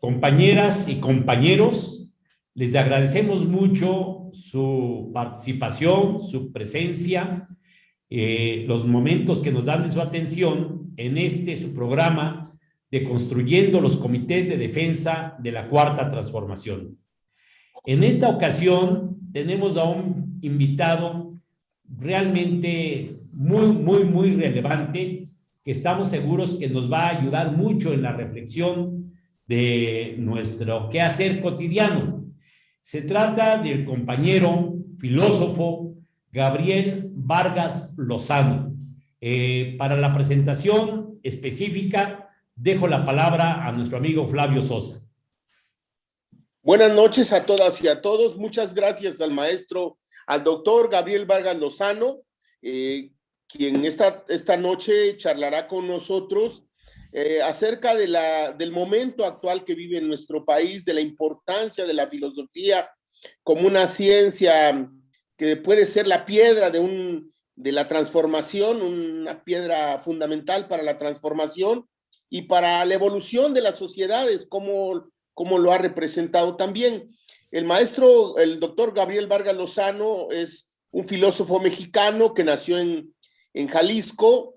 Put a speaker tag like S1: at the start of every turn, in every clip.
S1: Compañeras y compañeros, les agradecemos mucho su participación, su presencia, los momentos que nos dan de su atención en su programa de Construyendo los Comités de Defensa de la Cuarta Transformación. En esta ocasión tenemos a un invitado realmente muy relevante, que estamos seguros que nos va a ayudar mucho en la reflexión de nuestro quehacer cotidiano. Se trata del compañero filósofo Gabriel Vargas Lozano. Para la presentación específica, dejo la palabra a nuestro amigo Flavio Sosa.
S2: Buenas noches a todas y a todos. Muchas gracias al maestro, al doctor Gabriel Vargas Lozano, quien esta noche charlará con nosotros acerca del momento actual que vive en nuestro país, de la importancia de la filosofía como una ciencia que puede ser la piedra de la transformación, una piedra fundamental para la transformación y para la evolución de las sociedades, como lo ha representado también. El maestro, el doctor Gabriel Vargas Lozano, es un filósofo mexicano que nació en Jalisco,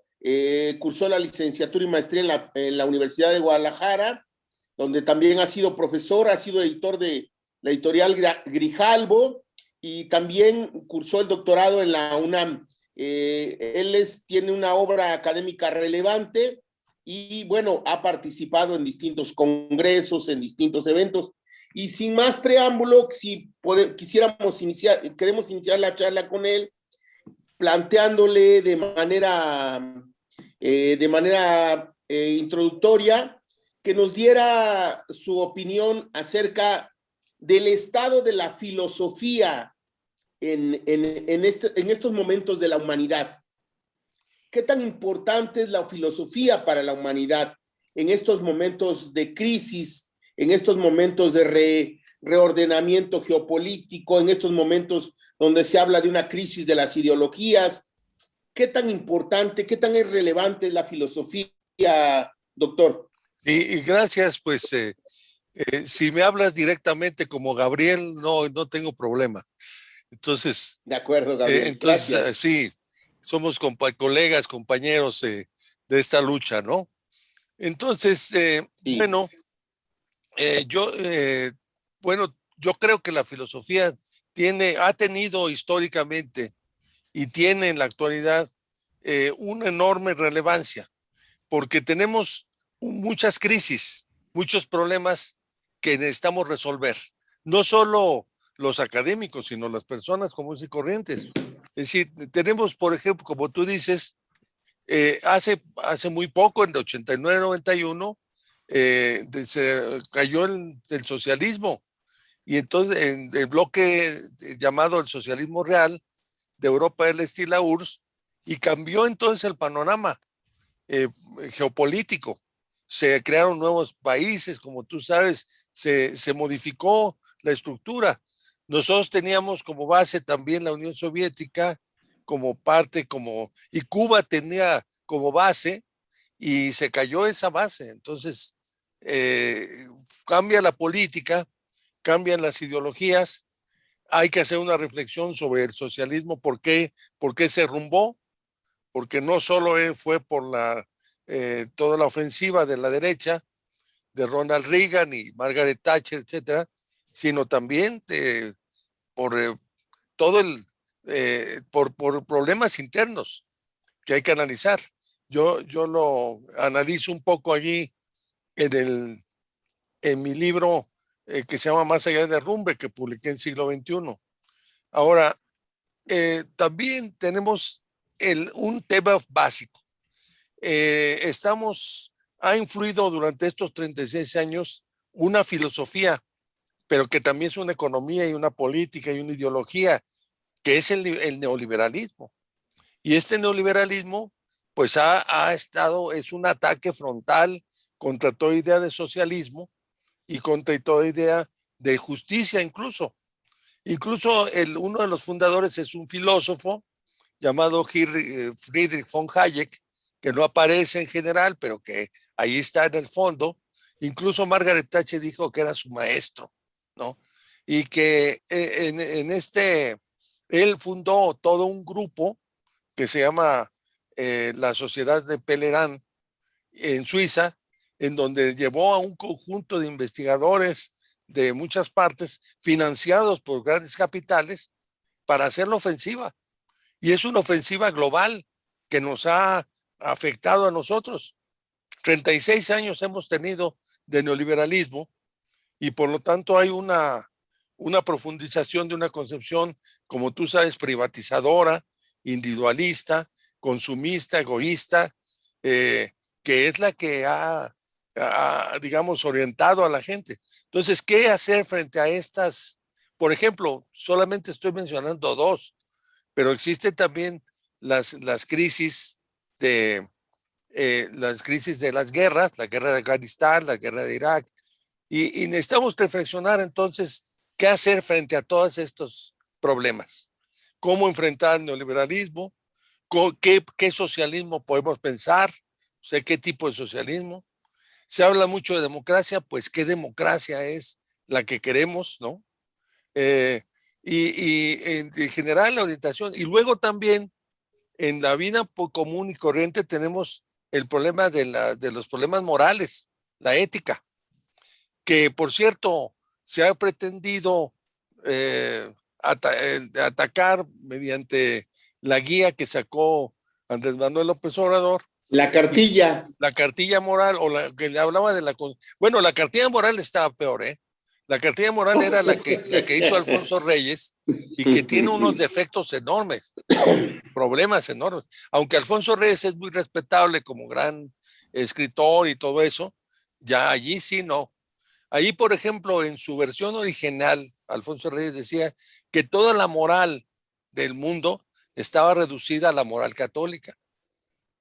S2: cursó la licenciatura y maestría en la Universidad de Guadalajara, donde también ha sido profesor, ha sido editor de la editorial Grijalbo, y también cursó el doctorado en la UNAM. Tiene una obra académica relevante y, bueno, ha participado en distintos congresos, en distintos eventos. Y sin más preámbulo, si queremos iniciar la charla con él, planteándole de manera introductoria que nos diera su opinión acerca del estado de la filosofía en estos momentos de la humanidad. ¿Qué tan importante es la filosofía para la humanidad en estos momentos de crisis, en estos momentos de reordenamiento geopolítico, en estos momentos donde se habla de una crisis de las ideologías? ¿Qué tan importante, qué tan relevante es la filosofía, doctor?
S3: Y gracias, pues, si me hablas directamente como Gabriel, no tengo problema. Entonces,
S2: de acuerdo, Gabriel. Gracias.
S3: Sí, somos colegas, compañeros de esta lucha, ¿no? Entonces, sí. Bueno, yo creo que la filosofía ha tenido históricamente y tiene en la actualidad una enorme relevancia, porque tenemos muchas crisis, muchos problemas que necesitamos resolver. No solo los académicos, sino las personas comunes y corrientes. Es decir, tenemos, por ejemplo, como tú dices, hace muy poco, en el 89-91, se cayó el socialismo, y entonces en el bloque llamado el socialismo real de Europa del Este y la URSS, y cambió entonces el panorama geopolítico. Se crearon nuevos países, como tú sabes, se modificó la estructura. Nosotros teníamos como base también la Unión Soviética, como parte, y Cuba tenía como base, y se cayó esa base. Entonces, cambia la política, cambian las ideologías. Hay que hacer una reflexión sobre el socialismo, por qué se derrumbó, porque no solo fue por toda la ofensiva de la derecha, de Ronald Reagan y Margaret Thatcher, etcétera, sino también por por problemas internos que hay que analizar. Yo lo analizo un poco allí en mi libro que se llama Más allá del derrumbe, que publiqué en Siglo XXI. Ahora, también tenemos un tema básico. Ha influido durante estos 36 años una filosofía, pero que también es una economía y una política y una ideología, que es el neoliberalismo. Y este neoliberalismo, pues es un ataque frontal contra toda idea de socialismo y contra toda idea de justicia incluso. Incluso uno de los fundadores es un filósofo llamado Friedrich von Hayek, que no aparece en general, pero que ahí está en el fondo. Incluso Margaret Thatcher dijo que era su maestro, ¿no? Y que él fundó todo un grupo que se llama la Sociedad de Pellerán en Suiza, en donde llevó a un conjunto de investigadores de muchas partes, financiados por grandes capitales, para hacer la ofensiva. Y es una ofensiva global que nos ha afectado a nosotros. 36 años hemos tenido de neoliberalismo y por lo tanto hay una profundización de una concepción, como tú sabes, privatizadora, individualista, consumista, egoísta, que es la que digamos, orientado a la gente. Entonces, ¿qué hacer frente a estas? Por ejemplo, solamente estoy mencionando dos, pero existen también las crisis las crisis de las guerras, la guerra de Afganistán, la guerra de Irak, y necesitamos reflexionar entonces qué hacer frente a todos estos problemas. ¿Cómo enfrentar el neoliberalismo? ¿Qué socialismo podemos pensar? O sea, ¿qué tipo de socialismo? Se habla mucho de democracia, pues ¿qué democracia es la que queremos, no? Y en general la orientación. Y luego también en la vida común y corriente tenemos el problema de los problemas morales, la ética, que por cierto se ha pretendido atacar mediante la guía que sacó Andrés Manuel López Obrador.
S2: La cartilla.
S3: La cartilla moral, o la que le hablaba de la... Bueno, la cartilla moral estaba peor, ¿eh? La cartilla moral era la que hizo Alfonso Reyes y que tiene unos defectos enormes, problemas enormes. Aunque Alfonso Reyes es muy respetable como gran escritor y todo eso, ya allí sí no. Allí, por ejemplo, en su versión original, Alfonso Reyes decía que toda la moral del mundo estaba reducida a la moral católica.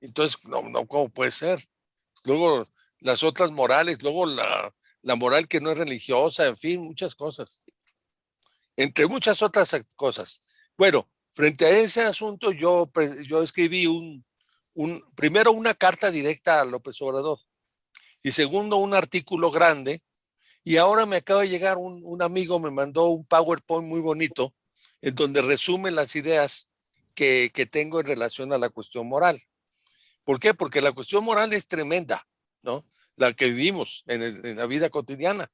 S3: Entonces, no, ¿cómo puede ser? Luego, las otras morales, luego la moral que no es religiosa, en fin, muchas cosas. Entre muchas otras cosas. Bueno, frente a ese asunto, yo escribí primero una carta directa a López Obrador y segundo un artículo grande. Y ahora me acaba de llegar un amigo, me mandó un PowerPoint muy bonito en donde resume las ideas que tengo en relación a la cuestión moral. ¿Por qué? Porque la cuestión moral es tremenda, ¿no? La que vivimos en la vida cotidiana.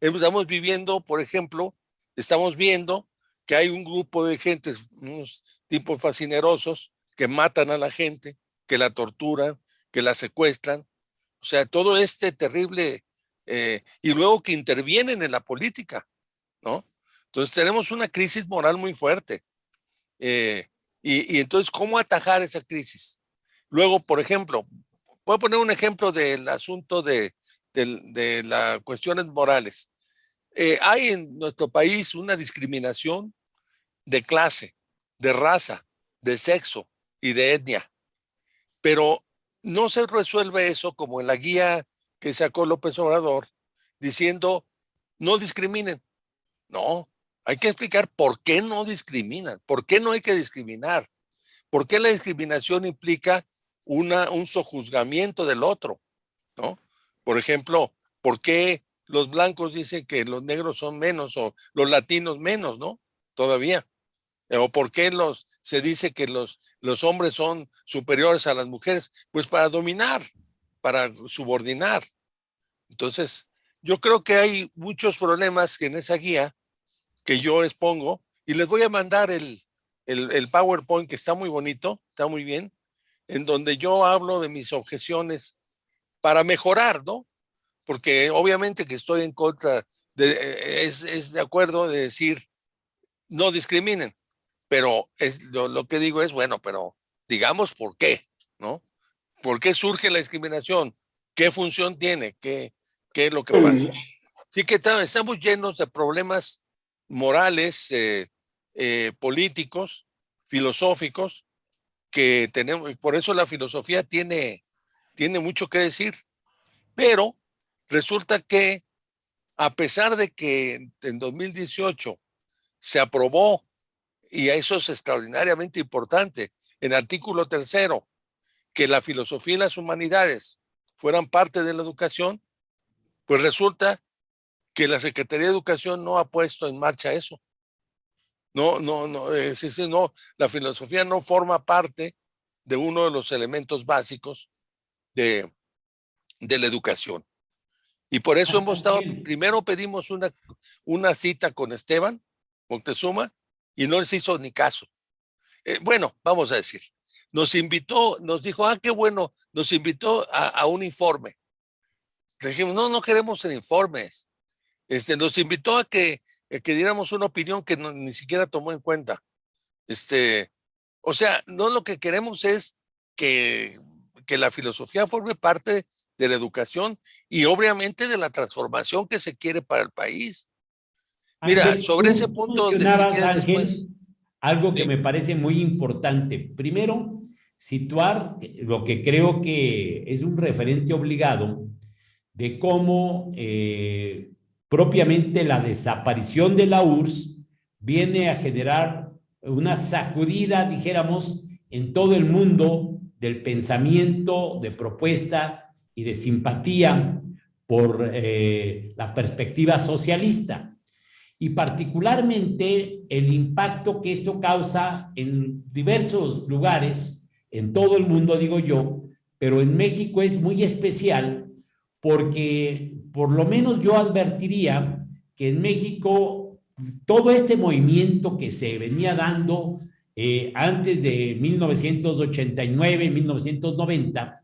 S3: Estamos viviendo, por ejemplo, estamos viendo que hay un grupo de gente, unos tipos fascinerosos, que matan a la gente, que la torturan, que la secuestran. O sea, todo este terrible, y luego que intervienen en la política, ¿no? Entonces tenemos una crisis moral muy fuerte. Y entonces, ¿cómo atajar esa crisis? Luego, por ejemplo, voy a poner un ejemplo del asunto de las cuestiones morales. Hay en nuestro país una discriminación de clase, de raza, de sexo y de etnia, pero no se resuelve eso como en la guía que sacó López Obrador, diciendo no discriminen. No, hay que explicar por qué no discriminan, por qué no hay que discriminar, por qué la discriminación implica un sojuzgamiento del otro, ¿no? Por ejemplo, ¿por qué los blancos dicen que los negros son menos o los latinos menos, ¿no? Todavía. ¿O por qué se dice que los hombres son superiores a las mujeres? Pues para dominar, para subordinar. Entonces, yo creo que hay muchos problemas en esa guía que yo expongo y les voy a mandar el PowerPoint que está muy bonito, está muy bien, en donde yo hablo de mis objeciones para mejorar, ¿no? Porque obviamente que estoy en contra es de acuerdo de decir no discriminen, pero lo que digo es, bueno, pero digamos por qué, ¿no? ¿Por qué surge la discriminación? ¿Qué función tiene? ¿Qué es lo que pasa? Sí que estamos llenos de problemas morales, políticos, filosóficos, que tenemos, y por eso la filosofía tiene mucho que decir, pero resulta que a pesar de que en 2018 se aprobó, y eso es extraordinariamente importante, en artículo 3, que la filosofía y las humanidades fueran parte de la educación, pues resulta que la Secretaría de Educación no ha puesto en marcha eso. No, la filosofía no forma parte de uno de los elementos básicos de la educación. Y por eso hemos estado, primero pedimos una cita con Esteban Moctezuma y no les hizo ni caso. Bueno, vamos a decir, nos dijo, qué bueno, nos invitó a un informe. Le dijimos, no queremos informes. Nos invitó a que diéramos una opinión que ni siquiera tomó en cuenta. O sea, no, lo que queremos es que la filosofía forme parte de la educación y obviamente de la transformación que se quiere para el país. Mira,
S1: Ángel,
S3: sobre ese
S1: tú
S3: punto,
S1: mencionabas,
S3: si
S1: Ángel,
S3: después,
S1: algo que
S3: sí.
S1: me parece muy importante. Primero, situar lo que creo que es un referente obligado de cómo propiamente la desaparición de la URSS viene a generar una sacudida, dijéramos, en todo el mundo del pensamiento, de propuesta y de simpatía por la perspectiva socialista. Y particularmente el impacto que esto causa en diversos lugares, en todo el mundo, digo yo, pero en México es muy especial porque por lo menos yo advertiría que en México todo este movimiento que se venía dando antes de 1989, 1990,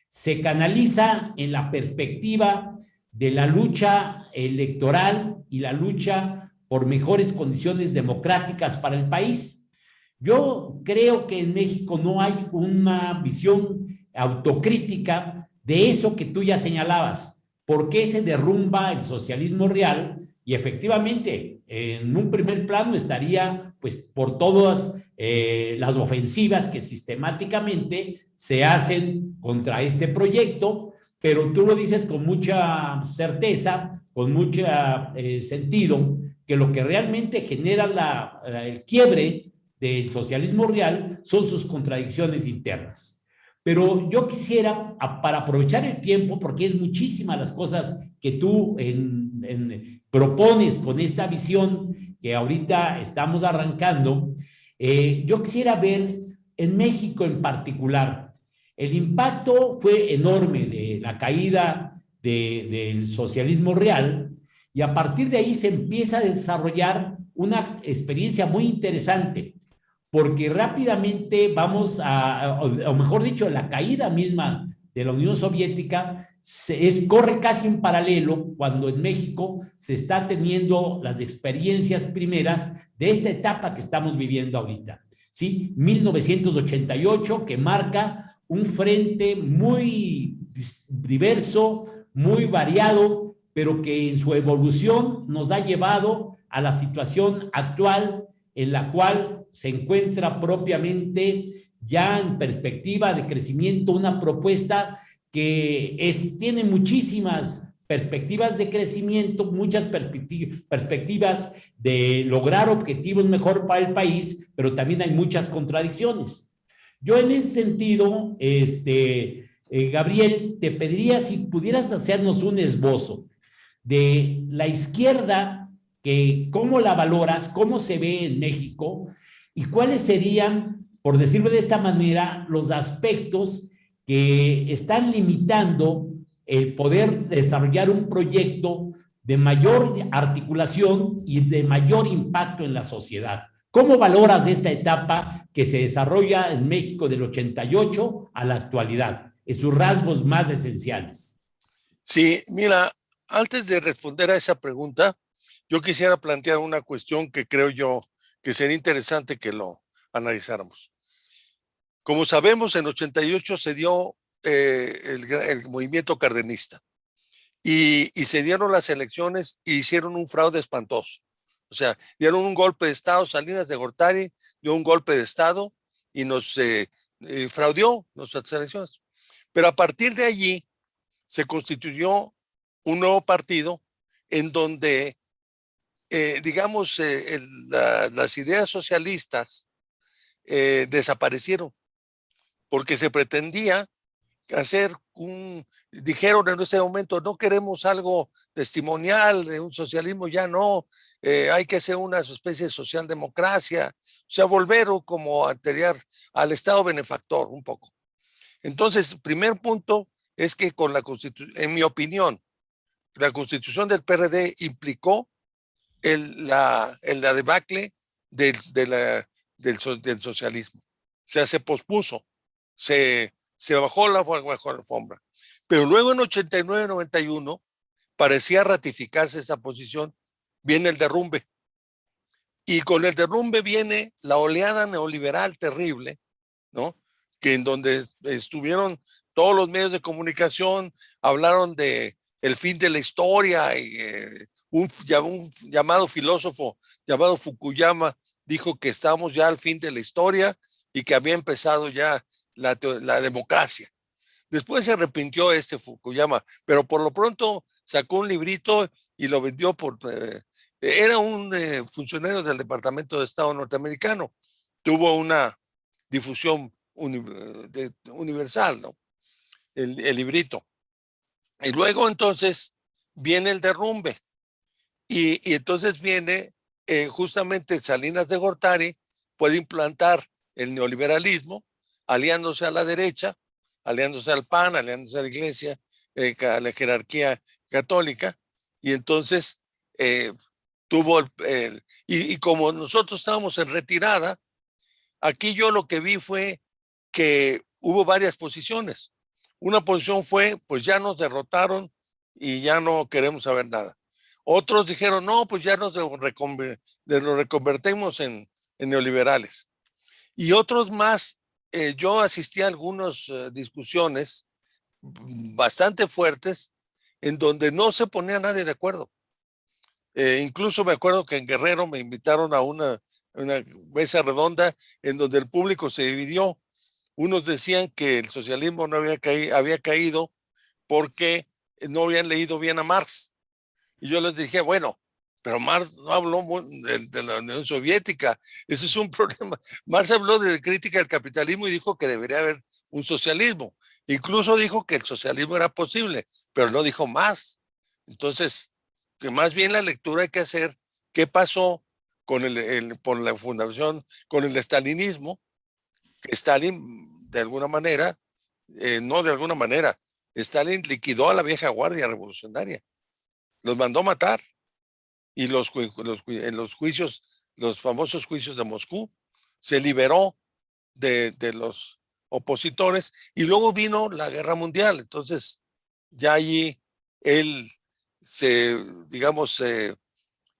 S1: se canaliza en la perspectiva de la lucha electoral y la lucha por mejores condiciones democráticas para el país. Yo creo que en México no hay una visión autocrítica de eso que tú ya señalabas. ¿Por qué se derrumba el socialismo real? Y efectivamente, en un primer plano estaría, pues, por todas las ofensivas que sistemáticamente se hacen contra este proyecto, pero tú lo dices con mucha certeza, con mucho sentido, que lo que realmente genera el quiebre del socialismo real son sus contradicciones internas. Pero yo quisiera, para aprovechar el tiempo, porque es muchísimas las cosas que tú propones con esta visión que ahorita estamos arrancando, yo quisiera ver en México en particular. El impacto fue enorme de la caída del socialismo real y a partir de ahí se empieza a desarrollar una experiencia muy interesante porque rápidamente vamos o mejor dicho, la caída misma de la Unión Soviética corre casi en paralelo cuando en México se está teniendo las experiencias primeras de esta etapa que estamos viviendo ahorita. ¿Sí? 1988, que marca un frente muy diverso, muy variado, pero que en su evolución nos ha llevado a la situación actual en la cual se encuentra propiamente ya en perspectiva de crecimiento una propuesta que tiene muchísimas perspectivas de crecimiento, muchas perspectivas de lograr objetivos mejor para el país, pero también hay muchas contradicciones. Yo en ese sentido, Gabriel, te pediría si pudieras hacernos un esbozo de la izquierda, cómo la valoras, cómo se ve en México y cuáles serían, por decirlo de esta manera, los aspectos que están limitando el poder desarrollar un proyecto de mayor articulación y de mayor impacto en la sociedad. ¿Cómo valoras esta etapa que se desarrolla en México del 88 a la actualidad, en sus rasgos más esenciales?
S3: Sí, mira, Antes de responder a esa pregunta, yo quisiera plantear una cuestión que creo yo que sería interesante que lo analizáramos. Como sabemos, en 88 se dio el movimiento cardenista y se dieron las elecciones y hicieron un fraude espantoso. O sea, dieron un golpe de Estado, Salinas de Gortari dio un golpe de Estado y nos fraudió nuestras elecciones. Pero a partir de allí se constituyó un nuevo partido en donde, digamos, las ideas socialistas desaparecieron porque se pretendía hacer dijeron en ese momento, no queremos algo testimonial de un socialismo, ya no, hay que hacer una especie de socialdemocracia, o sea, volver como anterior al Estado benefactor un poco. Entonces, primer punto es que con la Constitución, en mi opinión, la Constitución del PRD implicó la debacle del socialismo. O sea, se pospuso, se bajó bajo la alfombra. Pero luego en 89-91 parecía ratificarse esa posición, viene el derrumbe. Y con el derrumbe viene la oleada neoliberal terrible, ¿no? Que en donde estuvieron todos los medios de comunicación, hablaron de el fin de la historia y un llamado filósofo llamado Fukuyama dijo que estamos ya al fin de la historia y que había empezado ya la democracia. Después se arrepintió Fukuyama, pero por lo pronto sacó un librito y lo vendió era un funcionario del Departamento de Estado norteamericano. Tuvo una difusión universal, ¿no? El librito. Y luego entonces viene el derrumbe. Y entonces viene justamente Salinas de Gortari, puede implantar el neoliberalismo, aliándose a la derecha, aliándose al PAN, aliándose a la iglesia, a la jerarquía católica, y entonces tuvo y como nosotros estábamos en retirada, aquí yo lo que vi fue que hubo varias posiciones. Una posición fue, pues ya nos derrotaron y ya no queremos saber nada. Otros dijeron, no, pues ya nos lo reconvertimos en neoliberales. Y otros más, yo asistí a algunas discusiones bastante fuertes en donde no se ponía nadie de acuerdo. Incluso me acuerdo que en Guerrero me invitaron a una mesa redonda en donde el público se dividió. Unos decían que el socialismo no había caído porque no habían leído bien a Marx. Y yo les dije, bueno, pero Marx no habló de la Unión Soviética. Eso es un problema. Marx habló de crítica del capitalismo y dijo que debería haber un socialismo. Incluso dijo que el socialismo era posible, pero no dijo más. Entonces, que más bien la lectura hay que hacer qué pasó con por la fundación, con el estalinismo, que Stalin, de alguna manera, no de alguna manera, Stalin liquidó a la vieja guardia revolucionaria, los mandó matar y en los juicios, los famosos juicios de Moscú, se liberó de los opositores y luego vino la guerra mundial. Entonces, ya allí él digamos, se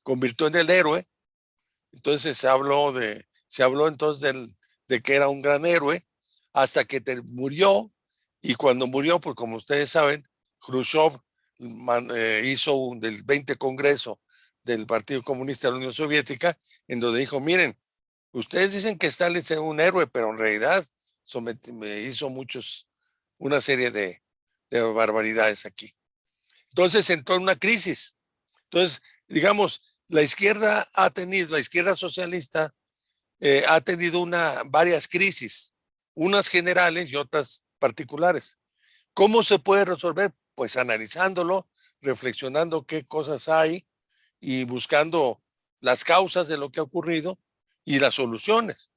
S3: convirtió en el héroe. Entonces se habló entonces de que era un gran héroe hasta que murió, y cuando murió, pues como ustedes saben, Khrushchev hizo del 20 Congreso del Partido Comunista de la Unión Soviética, en donde dijo, miren, ustedes dicen que Stalin es un héroe, pero en realidad me hizo una serie de barbaridades aquí. Entonces entró en una crisis. Entonces, digamos, la izquierda socialista ha tenido varias crisis, unas generales y otras particulares. ¿Cómo se puede resolver? Pues analizándolo, reflexionando qué cosas hay y buscando las causas de lo que ha ocurrido y las soluciones,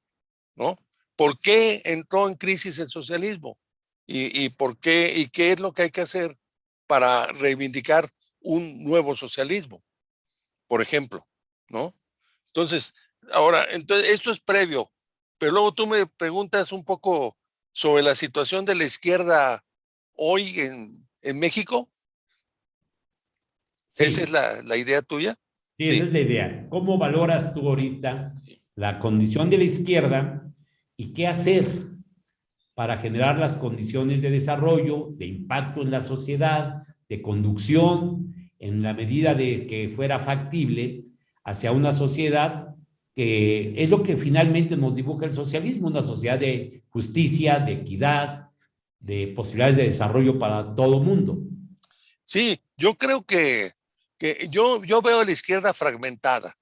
S3: ¿no? ¿Por qué entró en crisis el socialismo? ¿Y por qué? ¿Y qué es lo que hay que hacer para reivindicar un nuevo socialismo, por ejemplo, ¿no? Entonces, esto es previo, pero luego tú me preguntas un poco sobre la situación de la izquierda hoy en México. ¿Esa es
S1: Sí,
S3: la idea tuya?
S1: sí, esa
S3: Sí.
S1: es la idea. ¿Cómo valoras tú ahorita la condición de la izquierda y qué hacer para generar las condiciones de desarrollo, de impacto en la sociedad, de conducción, en la medida de que fuera factible hacia una sociedad que es lo que finalmente nos dibuja el socialismo, una sociedad de justicia, de equidad, de posibilidades de desarrollo para todo mundo?
S3: Sí, yo creo que yo veo a la izquierda fragmentada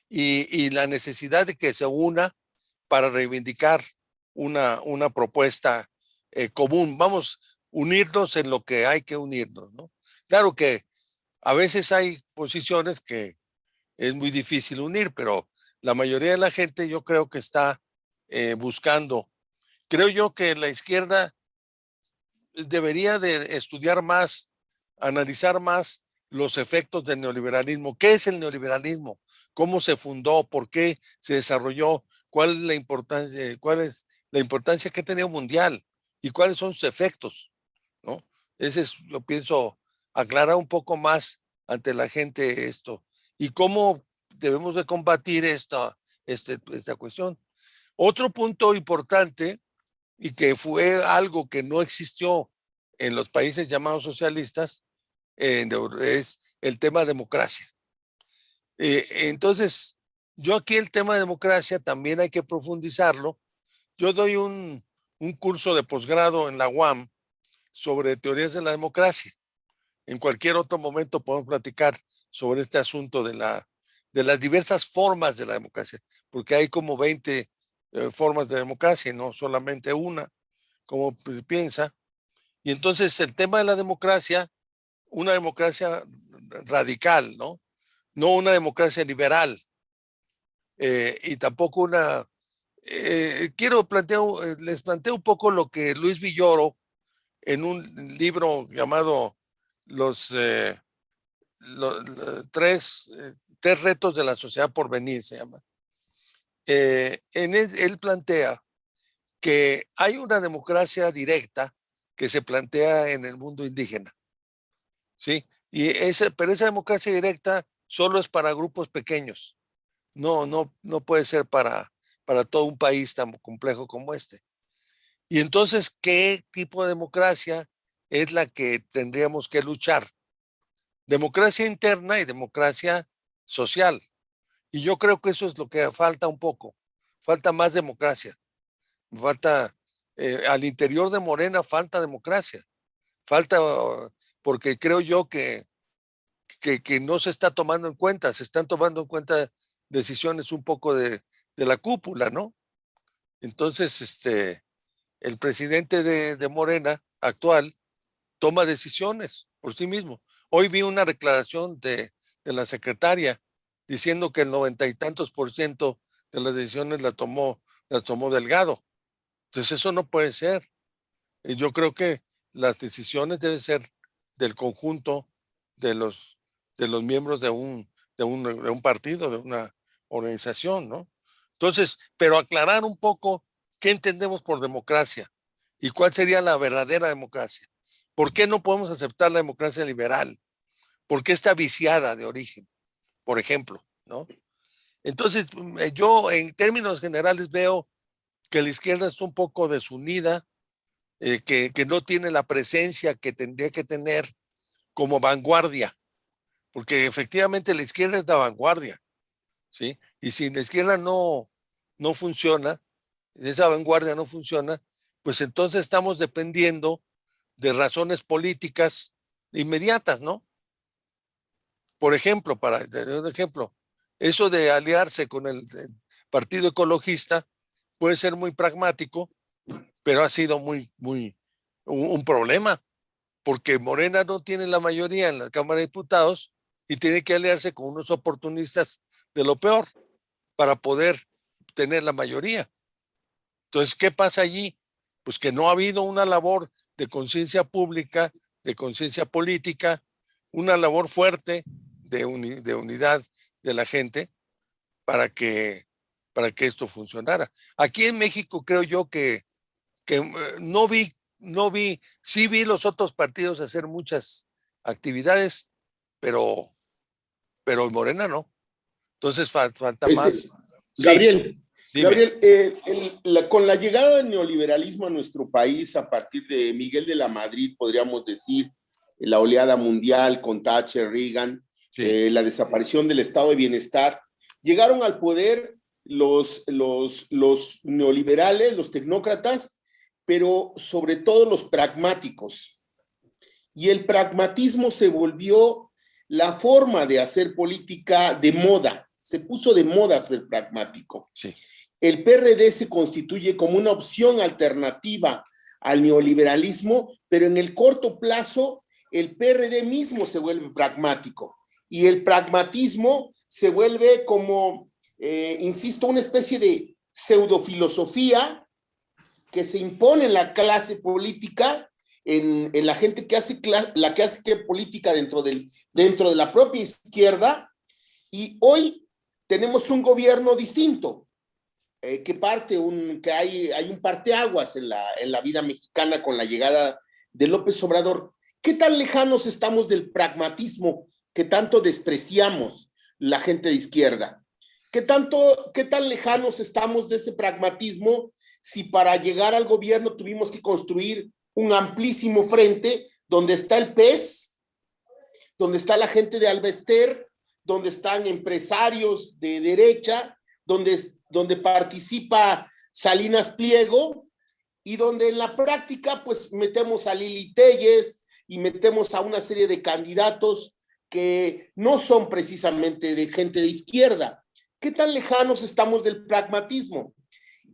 S3: y la necesidad de que se una para reivindicar una propuesta común. Vamos, unirnos en lo que hay que unirnos, ¿no? Claro que a veces hay posiciones que es muy difícil unir, pero la mayoría de la gente yo creo que está buscando. Creo yo que la izquierda debería de estudiar más, analizar más los efectos del neoliberalismo. ¿Qué es el neoliberalismo? ¿Cómo se fundó? ¿Por qué se desarrolló? Cuál es la importancia que ha tenido mundial? ¿Y cuáles son sus efectos? ¿No? Ese es, yo pienso, aclarar un poco más ante la gente esto. ¿Y cómo debemos de combatir esta cuestión? Otro punto importante y que fue algo que no existió en los países llamados socialistas, es el tema democracia. Entonces, yo aquí el tema de democracia también hay que profundizarlo. Yo doy un curso de posgrado en la UAM sobre teorías de la democracia. En cualquier otro momento podemos platicar sobre este asunto de las diversas formas de la democracia, porque hay como 20 formas de democracia, no solamente una, como piensa. Y entonces el tema de la democracia, una democracia radical, ¿no? No una democracia liberal y tampoco les planteo un poco lo que Luis Villoro en un libro llamado Los, eh, tres retos de la sociedad por venir, se llama. Él plantea que hay una democracia directa que se plantea en el mundo indígena. ¿Sí? Pero esa democracia directa solo es para grupos pequeños. No puede ser para todo un país tan complejo como este. Y entonces, ¿qué tipo de democracia es la que tendríamos que luchar? Democracia interna y democracia social. Y yo creo que eso es lo que falta un poco. Falta más democracia. Falta, al interior de Morena falta democracia. Falta, porque creo yo que no se está tomando en cuenta, se están tomando en cuenta decisiones un poco de la cúpula, ¿no? Entonces, el presidente de Morena actual toma decisiones por sí mismo. Hoy vi una declaración de la secretaria diciendo que el 90 y tantos% de las decisiones las tomó Delgado. Entonces eso no puede ser. Yo creo que las decisiones deben ser del conjunto de los miembros de un partido, de una organización, ¿no? Entonces, pero aclarar un poco qué entendemos por democracia y cuál sería la verdadera democracia. ¿Por qué no podemos aceptar la democracia liberal? ¿Por qué está viciada de origen, por ejemplo, ¿no? Entonces, yo en términos generales veo que la izquierda está un poco desunida, que no tiene la presencia que tendría que tener como vanguardia, porque efectivamente la izquierda es la vanguardia, ¿sí? Y si la izquierda no funciona, esa vanguardia no funciona, pues entonces estamos dependiendo de razones políticas inmediatas, ¿no? Por ejemplo, para dar un ejemplo, eso de aliarse con el Partido Ecologista puede ser muy pragmático, pero ha sido un problema, porque Morena no tiene la mayoría en la Cámara de Diputados y tiene que aliarse con unos oportunistas de lo peor para poder tener la mayoría. Entonces, ¿qué pasa allí? Pues que no ha habido una labor de conciencia pública, de conciencia política, una labor fuerte de unidad de la gente para que esto funcionara. Aquí en México creo yo que no vi, sí vi los otros partidos hacer muchas actividades, pero en Morena no. Entonces falta
S2: Este,
S3: más. Sí,
S2: Gabriel,
S3: dime.
S2: con la llegada del neoliberalismo a nuestro país a partir de Miguel de la Madrid, podríamos decir, la oleada mundial con Thatcher, Reagan,
S3: Sí,
S2: la desaparición del estado de bienestar, llegaron al poder los neoliberales, los tecnócratas, pero sobre todo los pragmáticos. Y el pragmatismo se volvió la forma de hacer política de moda. Se puso de moda ser pragmático.
S3: sí.
S2: El PRD se constituye como una opción alternativa al neoliberalismo, pero en el corto plazo el PRD mismo se vuelve pragmático y el pragmatismo se vuelve como, insisto, una especie de pseudofilosofía que se impone en la clase política, en la gente que hace política dentro de la propia izquierda, y hoy tenemos un gobierno distinto, que hay un parteaguas en la vida mexicana con la llegada de López Obrador. ¿Qué tan lejanos estamos del pragmatismo que tanto despreciamos la gente de izquierda? ¿Qué tan lejanos estamos de ese pragmatismo si para llegar al gobierno tuvimos que construir un amplísimo frente donde está el PES, donde está la gente de Alvester, donde están empresarios de derecha, donde participa Salinas Pliego y donde en la práctica pues metemos a Lili Telles y metemos a una serie de candidatos que no son precisamente de gente de izquierda? ¿Qué tan lejanos estamos del pragmatismo?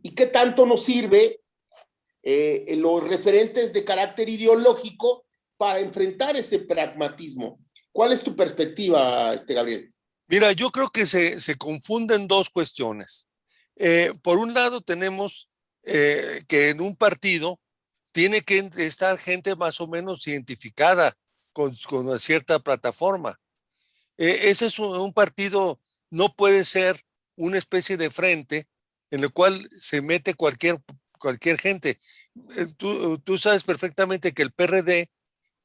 S2: ¿Y qué tanto nos sirve los referentes de carácter ideológico para enfrentar ese pragmatismo? ¿Cuál es tu perspectiva, Gabriel?
S3: Mira, yo creo que se confunden dos cuestiones. Por un lado tenemos que en un partido tiene que estar gente más o menos identificada con una cierta plataforma. Ese es un partido, no puede ser una especie de frente en el cual se mete cualquier gente. Tú sabes perfectamente que el PRD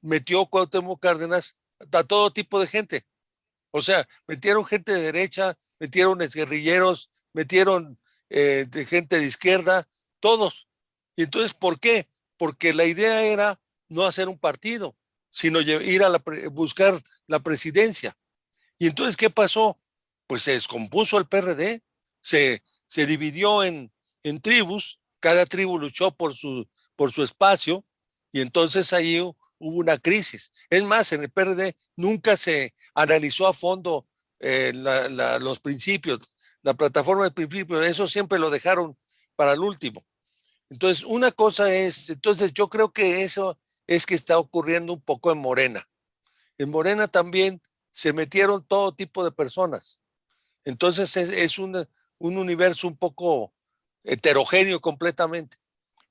S3: metió Cuauhtémoc Cárdenas a todo tipo de gente. O sea, metieron gente de derecha, metieron exguerrilleros, metieron de gente de izquierda, todos. Y entonces, ¿por qué? Porque la idea era no hacer un partido, sino ir a buscar la presidencia. Y entonces, ¿qué pasó? Pues se descompuso el PRD, se dividió en tribus, cada tribu luchó por su espacio, y entonces ahí hubo una crisis. Es más, en el PRD nunca se analizó a fondo los principios, la plataforma de principios, eso siempre lo dejaron para el último. Entonces, una cosa es, entonces yo creo que eso es que está ocurriendo un poco en Morena. En Morena también se metieron todo tipo de personas. Entonces es un universo un poco heterogéneo completamente.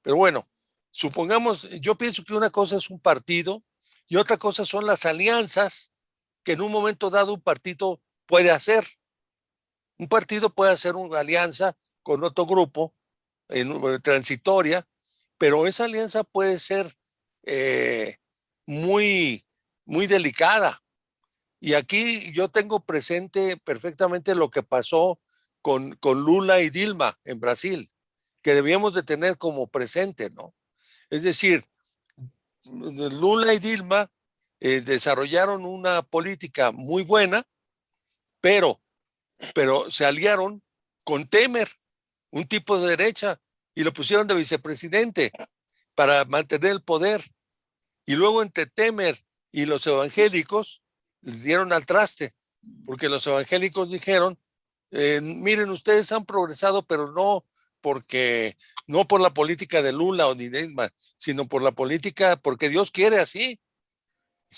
S3: Pero bueno, supongamos, yo pienso que una cosa es un partido y otra cosa son las alianzas que en un momento dado un partido puede hacer. Un partido puede hacer una alianza con otro grupo transitoria, pero esa alianza puede ser eh, muy, muy delicada. Y aquí yo tengo presente perfectamente lo que pasó con Lula y Dilma en Brasil, que debíamos de tener como presente, ¿no? Es decir, Lula y Dilma desarrollaron una política muy buena, pero, pero se aliaron con Temer, un tipo de derecha, y lo pusieron de vicepresidente para mantener el poder. Y luego entre Temer y los evangélicos les dieron al traste, porque los evangélicos dijeron, miren, ustedes han progresado, pero no por la política de Lula o ni de Dilma, sino por la política, porque Dios quiere así.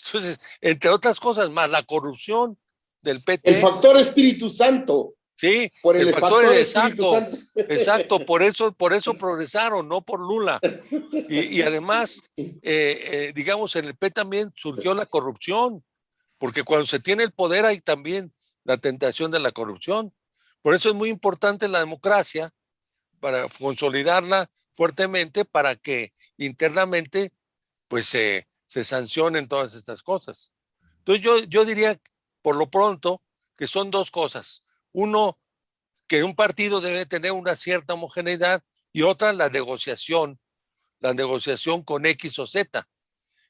S3: Entonces, entre otras cosas más, la corrupción del
S2: El
S3: PT,
S2: factor Espíritu Santo,
S3: sí,
S2: por
S3: el
S2: el
S3: factor
S2: factor
S3: es
S2: Espíritu
S3: exacto,
S2: Santo.
S3: exacto, por eso progresaron, no por Lula. Y además, digamos, en el P también surgió la corrupción, porque cuando se tiene el poder hay también la tentación de la corrupción. Por eso es muy importante la democracia, para consolidarla fuertemente, para que internamente pues se sancionen todas estas cosas. Entonces yo diría, por lo pronto, que son dos cosas. Uno, que un partido debe tener una cierta homogeneidad, y otra, la negociación con X o Z.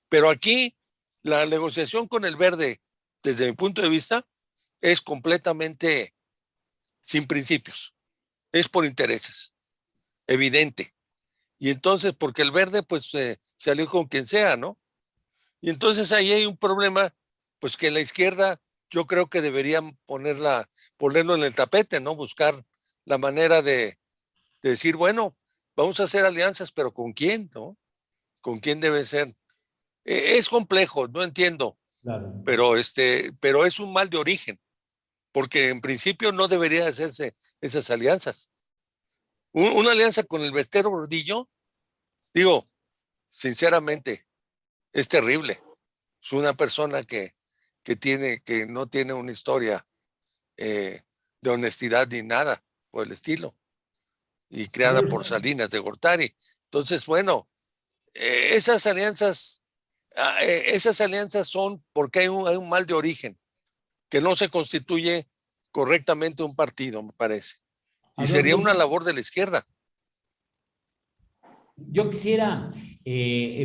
S3: Pero aquí, la negociación con el Verde, desde mi punto de vista, es completamente sin principios. Es por intereses, evidente. Y entonces, porque el Verde, pues, salió con quien sea, ¿no? Y entonces ahí hay un problema, pues que la izquierda, yo creo que deberían ponerlo en el tapete, ¿no? Buscar la manera de decir, bueno, vamos a hacer alianzas, pero ¿con quién, no? ¿Con quién debe ser? Es complejo, no entiendo,
S1: Claro.
S3: pero es un mal de origen, porque en principio no debería hacerse esas alianzas. Una alianza con el Bestero Gordillo, digo, sinceramente, es terrible. Es una persona que no tiene una historia de honestidad ni nada por el estilo, y creada por Salinas de Gortari. Entonces, bueno, esas alianzas son porque hay un mal de origen, que no se constituye correctamente un partido, me parece.
S1: A
S3: Y
S1: ver,
S3: sería una labor de la izquierda.
S1: yo quisiera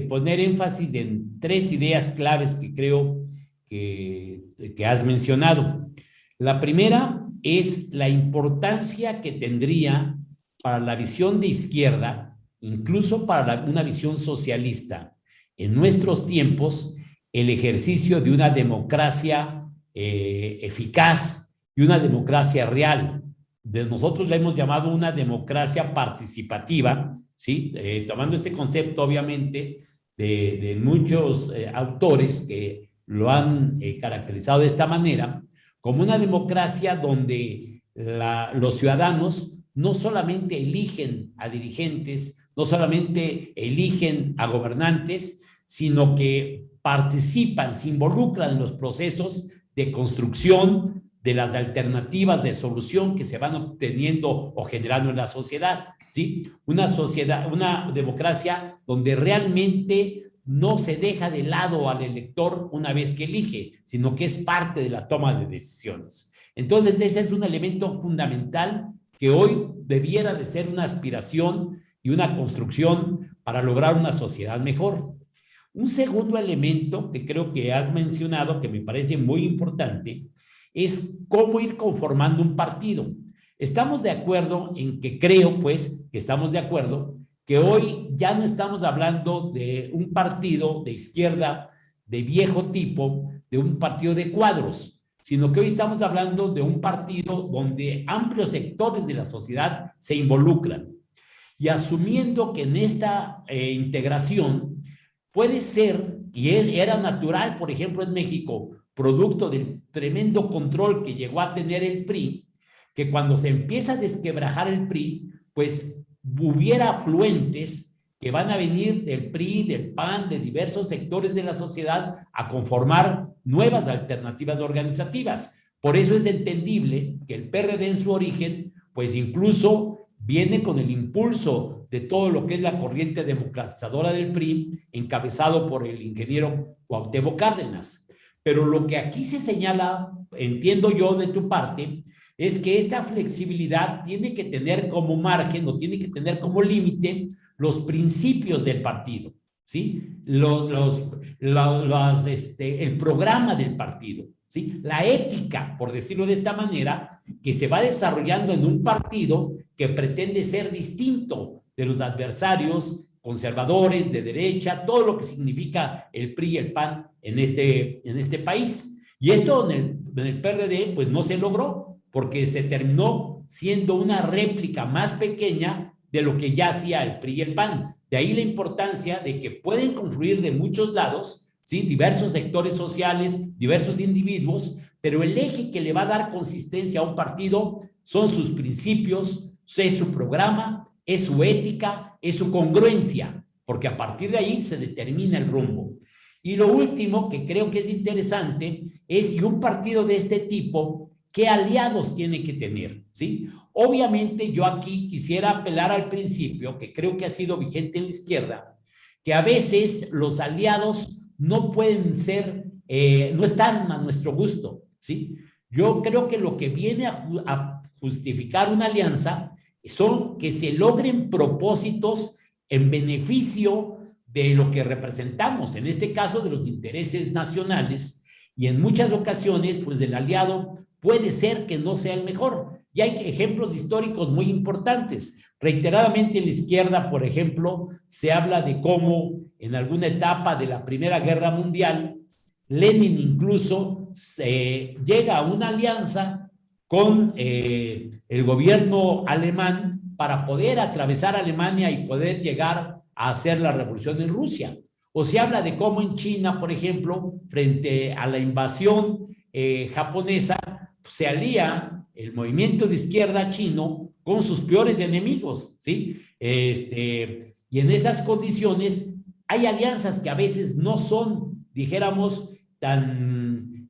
S1: poner énfasis en tres ideas claves que creo que has mencionado. La primera es la importancia que tendría para la visión de izquierda, incluso para una visión socialista, en nuestros tiempos, el ejercicio de una democracia eficaz y una democracia real. Nosotros le hemos llamado una democracia participativa, ¿sí? Tomando este concepto, obviamente, de muchos autores que lo han caracterizado de esta manera, como una democracia donde los ciudadanos no solamente eligen a dirigentes, no solamente eligen a gobernantes, sino que participan, se involucran en los procesos de construcción de las alternativas de solución que se van obteniendo o generando en la sociedad, ¿sí? Una sociedad, una democracia donde realmente no se deja de lado al elector una vez que elige, sino que es parte de la toma de decisiones. Entonces, ese es un elemento fundamental que hoy debiera de ser una aspiración y una construcción para lograr una sociedad mejor. Un segundo elemento que creo que has mencionado, que me parece muy importante, es cómo ir conformando un partido. Estamos de acuerdo en que creo, pues, que estamos de acuerdo que hoy ya no estamos hablando de un partido de izquierda de viejo tipo, de un partido de cuadros, sino que hoy estamos hablando de un partido donde amplios sectores de la sociedad se involucran. Y asumiendo que en esta integración puede ser, y era natural, por ejemplo, en México, producto del tremendo control que llegó a tener el PRI, que cuando se empieza a desquebrajar el PRI, pues hubiera afluentes que van a venir del PRI, del PAN, de diversos sectores de la sociedad a conformar nuevas alternativas organizativas. Por eso es entendible que el PRD en su origen, pues incluso viene con el impulso de todo lo que es la corriente democratizadora del PRI, encabezado por el ingeniero Cuauhtémoc Cárdenas. Pero lo que aquí se señala, entiendo yo de tu parte, es que esta flexibilidad tiene que tener como margen o tiene que tener como límite los principios del partido, ¿sí? El programa del partido, ¿sí? La ética, por decirlo de esta manera, que se va desarrollando en un partido que pretende ser distinto de los adversarios conservadores, de derecha, todo lo que significa el PRI y el PAN en este país. Y esto en el PRD pues no se logró, porque se terminó siendo una réplica más pequeña de lo que ya hacía el PRI y el PAN. De ahí la importancia de que pueden confluir de muchos lados, ¿sí? Diversos sectores sociales, diversos individuos, pero el eje que le va a dar consistencia a un partido son sus principios, es su programa, es su ética, es su congruencia, porque a partir de ahí se determina el rumbo. Y lo último que creo que es interesante es si un partido de este tipo, ¿qué aliados tiene que tener? ¿Sí? Obviamente yo aquí quisiera apelar al principio, que creo que ha sido vigente en la izquierda, que a veces los aliados no pueden ser no están a nuestro gusto, ¿sí? Yo creo que lo que viene a justificar una alianza son que se logren propósitos en beneficio de lo que representamos, en este caso de los intereses nacionales, y en muchas ocasiones, pues el aliado puede ser que no sea el mejor. Y hay ejemplos históricos muy importantes. Reiteradamente en la izquierda, por ejemplo, se habla de cómo en alguna etapa de la Primera Guerra Mundial, Lenin incluso llega a una alianza con el gobierno alemán para poder atravesar Alemania y poder llegar a hacer la revolución en Rusia. O se habla de cómo en China, por ejemplo, frente a la invasión japonesa, se alía el movimiento de izquierda chino con sus peores enemigos, ¿sí? Y en esas condiciones hay alianzas que a veces no son, dijéramos, tan,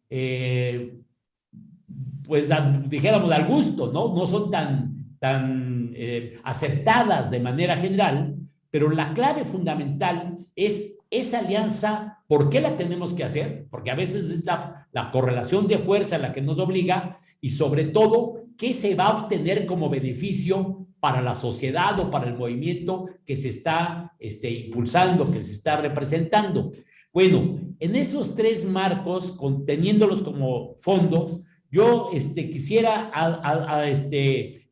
S1: pues, dijéramos, al gusto, ¿no? No son tan aceptadas de manera general, pero la clave fundamental es esa alianza. ¿Por qué la tenemos que hacer? Porque a veces es la correlación de fuerza la que nos obliga, y sobre todo, ¿qué se va a obtener como beneficio para la sociedad o para el movimiento que se está impulsando, que se está representando? Bueno, en esos tres marcos, conteniéndolos como fondo, yo quisiera,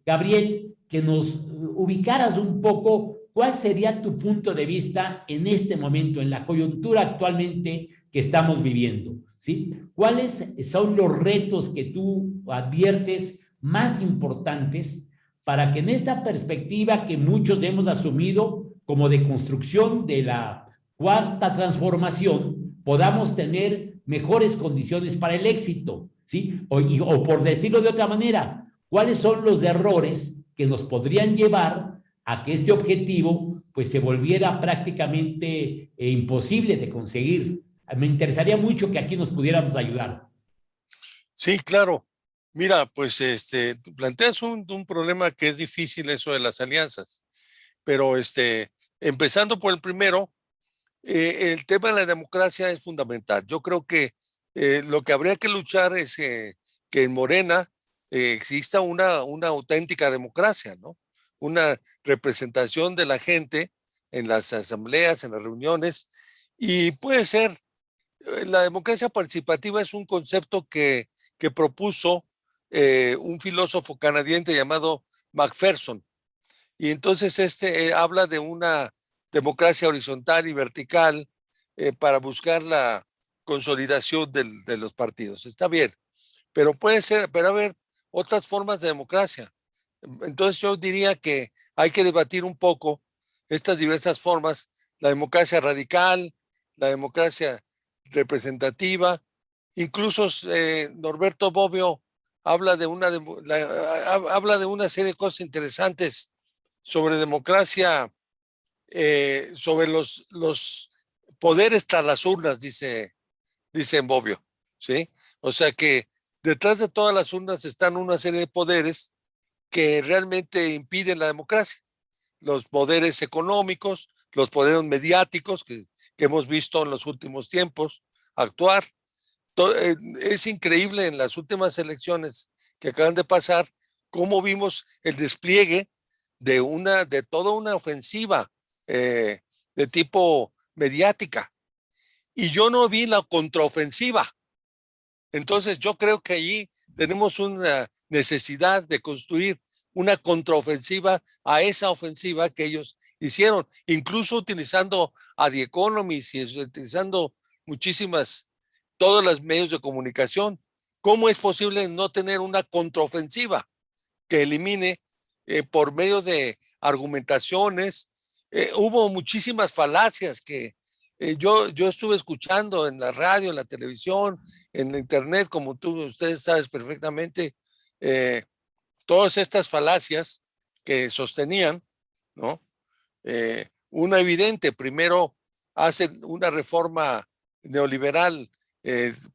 S1: Gabriel, que nos ubicaras un poco cuál sería tu punto de vista en este momento, en la coyuntura actualmente que estamos viviendo, ¿sí? ¿Cuáles son los retos que tú adviertes más importantes para que en esta perspectiva que muchos hemos asumido como de construcción de la cuarta transformación podamos tener mejores condiciones para el éxito, ¿sí? O por decirlo de otra manera, ¿cuáles son los errores que nos podrían llevar a que este objetivo pues se volviera prácticamente imposible de conseguir? Me interesaría mucho que aquí nos pudiéramos ayudar.
S3: Sí, claro. Mira, pues tú planteas un problema que es difícil, eso de las alianzas, pero empezando por el primero, el tema de la democracia es fundamental. Yo creo que lo que habría que luchar es que en Morena exista una auténtica democracia, ¿no? Una representación de la gente en las asambleas, en las reuniones, y puede ser, la democracia participativa es un concepto que propuso un filósofo canadiense llamado Macpherson. Y entonces habla de una democracia horizontal y vertical para buscar la consolidación de los partidos. Está bien, pero puede haber otras formas de democracia. Entonces yo diría que hay que debatir un poco estas diversas formas, la democracia radical, la democracia representativa. Incluso Norberto Bobbio habla habla de una serie de cosas interesantes sobre democracia, sobre los poderes tras las urnas, dice Bobbio, ¿sí? O sea que detrás de todas las urnas están una serie de poderes que realmente impiden la democracia. Los poderes económicos, los poderes mediáticos que hemos visto en los últimos tiempos actuar. Es increíble en las últimas elecciones que acaban de pasar cómo vimos el despliegue de toda una ofensiva de tipo mediática. Y yo no vi la contraofensiva. Entonces yo creo que allí tenemos una necesidad de construir una contraofensiva a esa ofensiva que ellos hicieron, incluso utilizando a The Economist y utilizando todos los medios de comunicación. ¿Cómo es posible no tener una contraofensiva que elimine por medio de argumentaciones? Hubo muchísimas falacias que yo estuve escuchando en la radio, en la televisión, en la internet, como ustedes sabes perfectamente, todas estas falacias que sostenían, ¿no? Una evidente, primero hacen una reforma neoliberal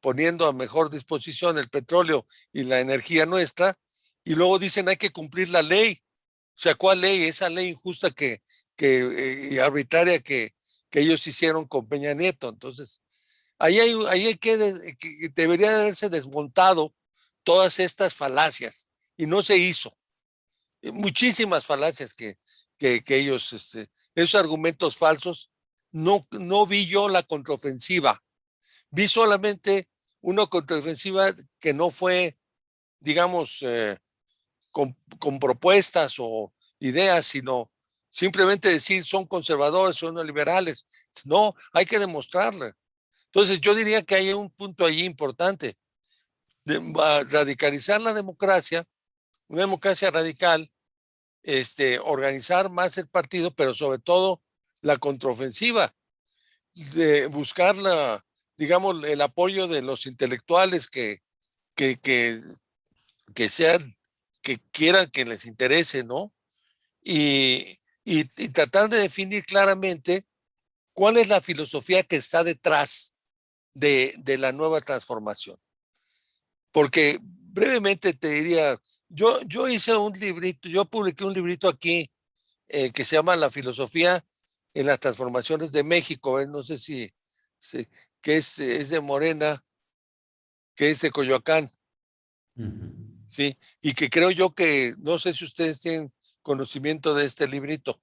S3: poniendo a mejor disposición el petróleo y la energía nuestra, y luego dicen hay que cumplir la ley. O sea, ¿cuál ley? Esa ley injusta y arbitraria que ellos hicieron con Peña Nieto. Entonces, ahí hay que debería haberse desmontado todas estas falacias y no se hizo. Muchísimas falacias que ellos, esos argumentos falsos, no vi yo la contraofensiva. Vi solamente una contraofensiva que no fue, digamos, con propuestas o ideas, sino simplemente decir son conservadores, son liberales. No, hay que demostrarle. Entonces yo diría que hay un punto allí importante, de radicalizar la democracia, una democracia radical, organizar más el partido, pero sobre todo la contraofensiva, de buscar digamos, el apoyo de los intelectuales que, que, sean, que quieran que les interese, ¿no? Y tratar de definir claramente cuál es la filosofía que está detrás de la nueva transformación. Porque brevemente te diría, yo hice un librito, yo publiqué un librito aquí que se llama La filosofía en las transformaciones de México. No sé si que es de Morena, que es de Coyoacán, sí, y que creo yo que, no sé si ustedes tienen conocimiento de este librito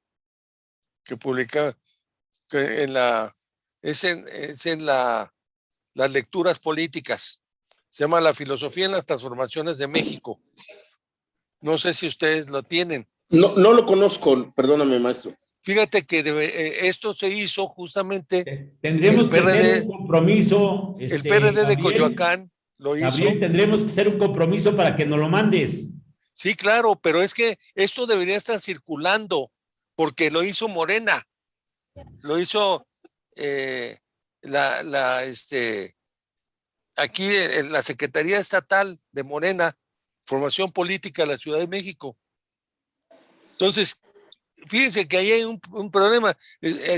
S3: que publica que es en las lecturas políticas. Se llama La filosofía en las transformaciones de México. No sé si ustedes lo tienen.
S2: No, no lo conozco, perdóname, maestro.
S3: Fíjate que esto se hizo justamente
S1: Tendremos que hacer un compromiso,
S3: el PRD de
S1: Gabriel.
S3: Coyoacán lo hizo.
S1: Gabriel, tendremos que hacer un compromiso para que nos lo mandes.
S3: Sí, claro, pero es que esto debería estar circulando porque lo hizo Morena, lo hizo aquí en la Secretaría Estatal de Morena, Formación Política de la Ciudad de México. Entonces, fíjense que ahí hay un problema.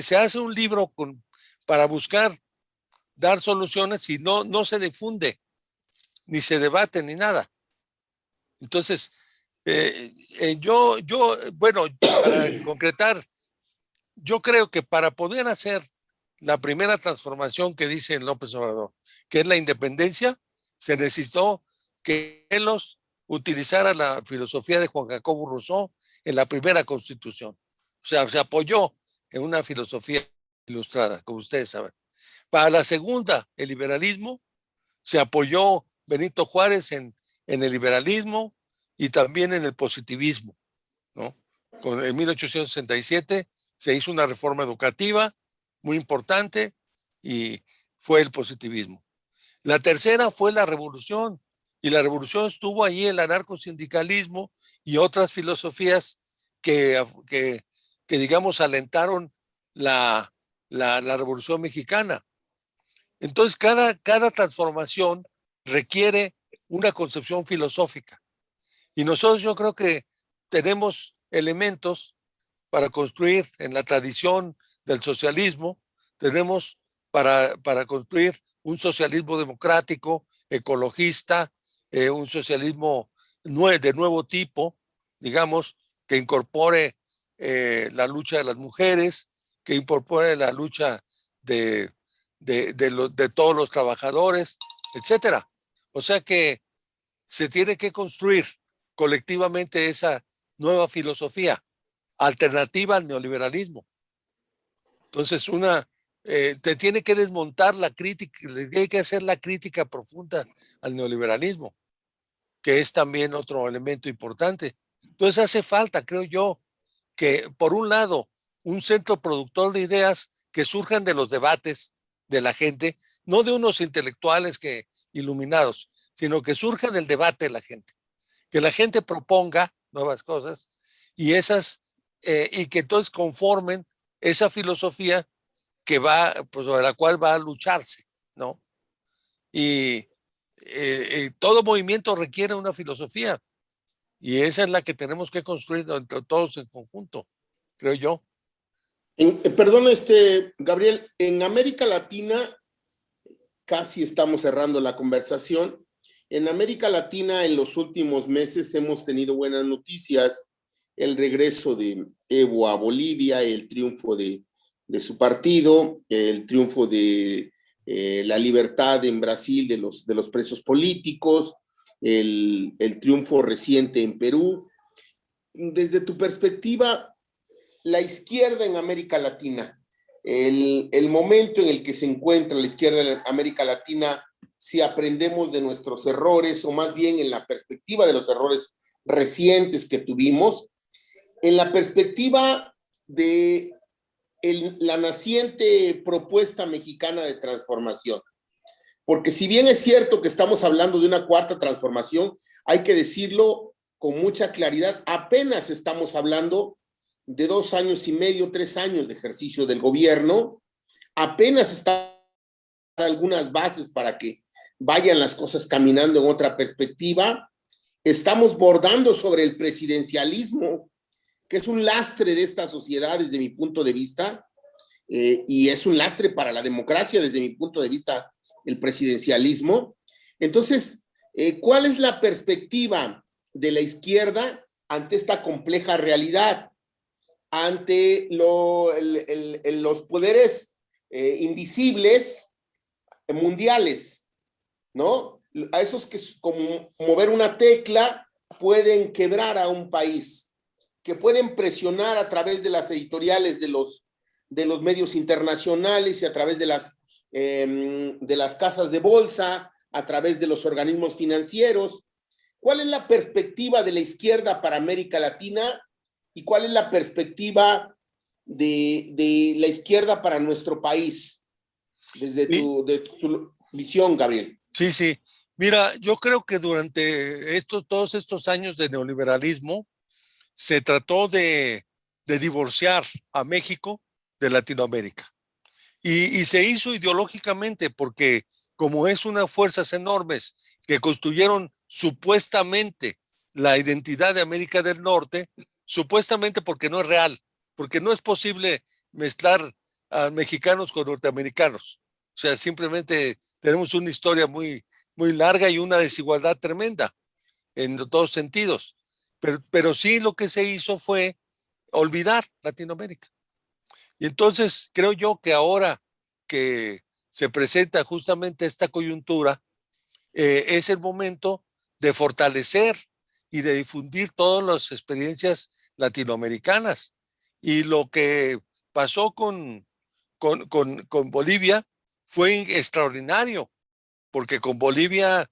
S3: Se hace un libro para buscar dar soluciones y no se difunde, ni se debate, ni nada. Entonces, bueno, para concretar, yo creo que para poder hacer la primera transformación que dice López Obrador, que es la independencia, se necesitó que Morelos utilizara la filosofía de Juan Jacobo Rousseau en la primera constitución. O sea, se apoyó en una filosofía ilustrada, como ustedes saben. Para la segunda, el liberalismo, se apoyó Benito Juárez en el liberalismo y también en el positivismo, ¿no? En 1867 se hizo una reforma educativa muy importante y fue el positivismo. La tercera fue la revolución, y la revolución estuvo ahí el anarcosindicalismo y otras filosofías que digamos, alentaron la revolución mexicana. Entonces, cada transformación requiere una concepción filosófica. Y nosotros yo creo que tenemos elementos para construir en la tradición del socialismo, tenemos para construir un socialismo democrático, ecologista, un socialismo de nuevo tipo, digamos, que incorpore la lucha de las mujeres, que incorpore la lucha de todos los trabajadores, etcétera. O sea que se tiene que construir colectivamente esa nueva filosofía alternativa al neoliberalismo. Entonces, te tiene que desmontar la crítica, le tiene que hacer la crítica profunda al neoliberalismo, que es también otro elemento importante. Entonces, hace falta, creo yo, que por un lado, un centro productor de ideas que surjan de los debates de la gente, no de unos intelectuales iluminados, sino que surja del debate de la gente, que la gente proponga nuevas cosas y y que entonces conformen esa filosofía que pues, sobre la cual va a lucharse, ¿no? Y todo movimiento requiere una filosofía y esa es la que tenemos que construir entre todos en conjunto, creo yo.
S2: Perdón, Gabriel, en América Latina, casi estamos cerrando la conversación. En América Latina, en los últimos meses hemos tenido buenas noticias. El regreso de Evo a Bolivia, el triunfo de su partido, el triunfo de la libertad en Brasil de los presos políticos, el triunfo reciente en Perú. Desde tu perspectiva, la izquierda en América Latina, el momento en el que se encuentra la izquierda en América Latina, si aprendemos de nuestros errores, o más bien en la perspectiva de los errores recientes que tuvimos, en la perspectiva de la naciente propuesta mexicana de transformación. Porque si bien es cierto que estamos hablando de una cuarta transformación, hay que decirlo con mucha claridad, apenas estamos hablando de 2 años y medio, 3 años de ejercicio del gobierno, apenas están algunas bases para que vayan las cosas caminando en otra perspectiva. Estamos bordando sobre el presidencialismo, que es un lastre de esta sociedad desde mi punto de vista, y es un lastre para la democracia desde mi punto de vista, el presidencialismo. Entonces, ¿cuál es la perspectiva de la izquierda ante esta compleja realidad? Ante los poderes invisibles mundiales, ¿no? A esos que como mover una tecla pueden quebrar a un país, que pueden presionar a través de las editoriales de los medios internacionales y a través de las casas de bolsa, a través de los organismos financieros. ¿Cuál es la perspectiva de la izquierda para América Latina y cuál es la perspectiva de la izquierda para nuestro país? Desde tu visión, Gabriel.
S3: Sí, sí. Mira, yo creo que durante todos estos años de neoliberalismo se trató de divorciar a México de Latinoamérica. Y se hizo ideológicamente porque como es unas fuerzas enormes que construyeron supuestamente la identidad de América del Norte, supuestamente porque no es real, porque no es posible mezclar a mexicanos con norteamericanos. O sea, simplemente tenemos una historia muy, muy larga y una desigualdad tremenda en todos sentidos. Pero sí lo que se hizo fue olvidar Latinoamérica. Y entonces creo yo que ahora que se presenta justamente esta coyuntura, es el momento de fortalecer y de difundir todas las experiencias latinoamericanas. Y lo que pasó con Bolivia fue extraordinario, porque con Bolivia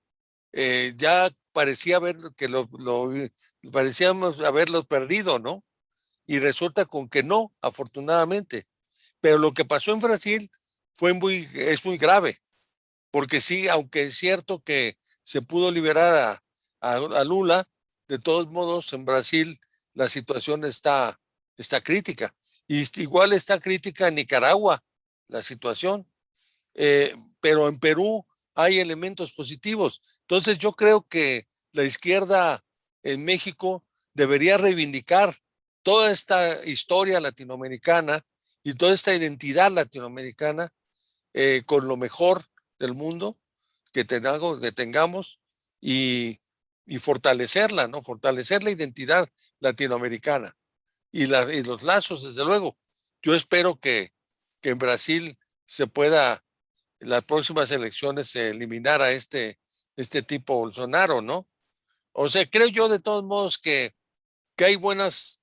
S3: ya parecía parecíamos haberlos perdido, ¿no? Y resulta con que no, afortunadamente. Pero lo que pasó en Brasil es muy grave, porque sí, aunque es cierto que se pudo liberar a Lula, de todos modos en Brasil la situación está crítica. Y igual está crítica en Nicaragua la situación, pero en Perú hay elementos positivos. Entonces yo creo que la izquierda en México debería reivindicar toda esta historia latinoamericana y toda esta identidad latinoamericana, con lo mejor del mundo que tengamos y fortalecerla, ¿no? Fortalecer la identidad latinoamericana y los lazos, desde luego. Yo espero que en Brasil se pueda, en las próximas elecciones, eliminar a este tipo Bolsonaro, ¿no? O sea, creo yo de todos modos que hay buenas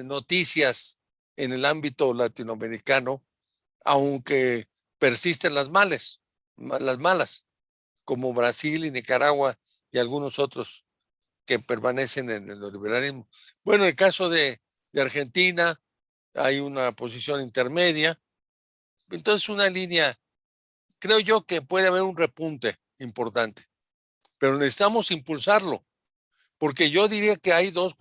S3: noticias en el ámbito latinoamericano, aunque persisten las malas, como Brasil y Nicaragua y algunos otros que permanecen en el liberalismo. Bueno, en el caso de Argentina hay una posición intermedia, entonces una línea, creo yo que puede haber un repunte importante, pero necesitamos impulsarlo, porque yo diría que hay dos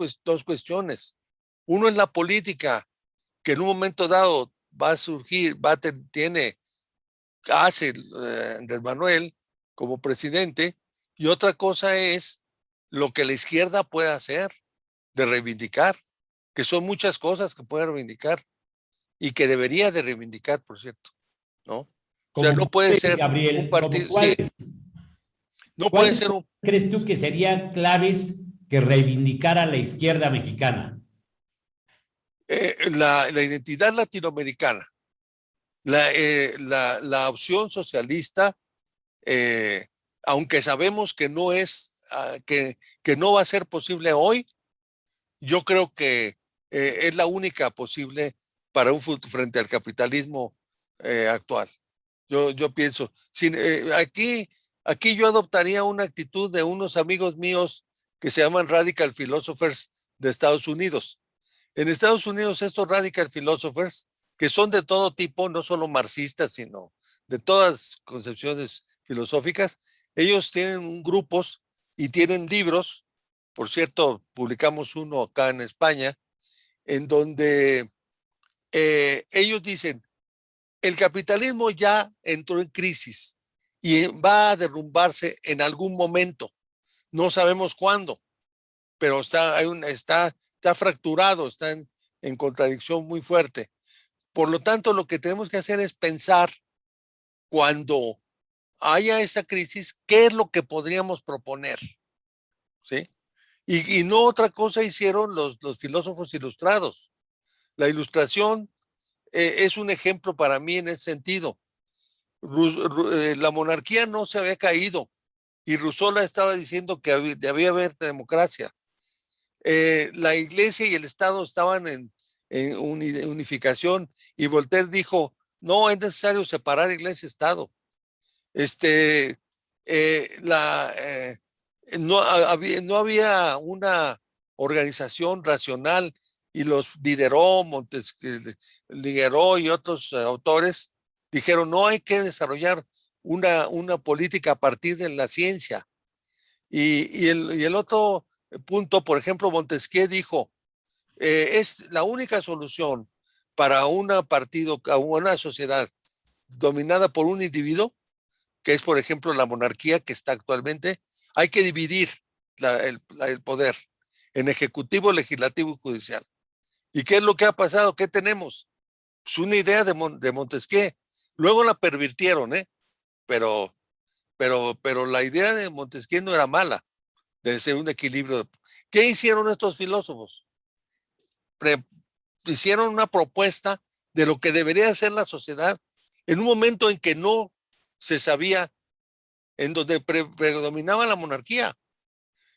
S3: cuestiones. Uno es la política, que en un momento dado va a surgir, hace Andrés Manuel como presidente, y otra cosa es lo que la izquierda puede hacer, de reivindicar, que son muchas cosas que puede reivindicar y que debería de reivindicar, por cierto, ¿no? O sea,
S1: Como
S3: no puede ser un
S1: Gabriel, como
S3: partido, sí, no puede
S1: ¿cuáles
S3: ser un...
S1: crees tú que serían claves que reivindicara la izquierda mexicana?
S3: La identidad latinoamericana, La opción socialista, aunque sabemos que no es, que no va a ser posible hoy, yo creo que es la única posible para un futuro frente al capitalismo actual. Yo pienso, aquí yo adoptaría una actitud de unos amigos míos que se llaman Radical Philosophers de Estados Unidos. En Estados Unidos, estos Radical Philosophers, que son de todo tipo, no solo marxistas, sino de todas concepciones filosóficas, ellos tienen grupos y tienen libros. Por cierto, publicamos uno acá en España, en donde ellos dicen, el capitalismo ya entró en crisis y va a derrumbarse en algún momento. No sabemos cuándo, pero está fracturado, está en contradicción muy fuerte. Por lo tanto, lo que tenemos que hacer es pensar cuando haya esta crisis, qué es lo que podríamos proponer, ¿sí? Y no otra cosa hicieron los filósofos ilustrados. La ilustración es un ejemplo para mí en ese sentido. La monarquía no se había caído y Rousseau estaba diciendo que debía haber democracia. La iglesia y el Estado estaban en unificación y Voltaire dijo, no es necesario separar iglesia y Estado. No había una organización racional y los Diderot, Diderot y otros autores dijeron, no hay que desarrollar una política a partir de la ciencia. Y el otro punto, por ejemplo, Montesquieu dijo, es la única solución para una sociedad dominada por un individuo, que es, por ejemplo, la monarquía que está actualmente, hay que dividir el poder en ejecutivo, legislativo y judicial. ¿Y qué es lo que ha pasado? ¿Qué tenemos? Pues una idea de Montesquieu. Luego la pervirtieron, pero la idea de Montesquieu no era mala, de ser un equilibrio. ¿Qué hicieron estos filósofos? Hicieron una propuesta de lo que debería ser la sociedad en un momento en que no se sabía, en donde predominaba la monarquía.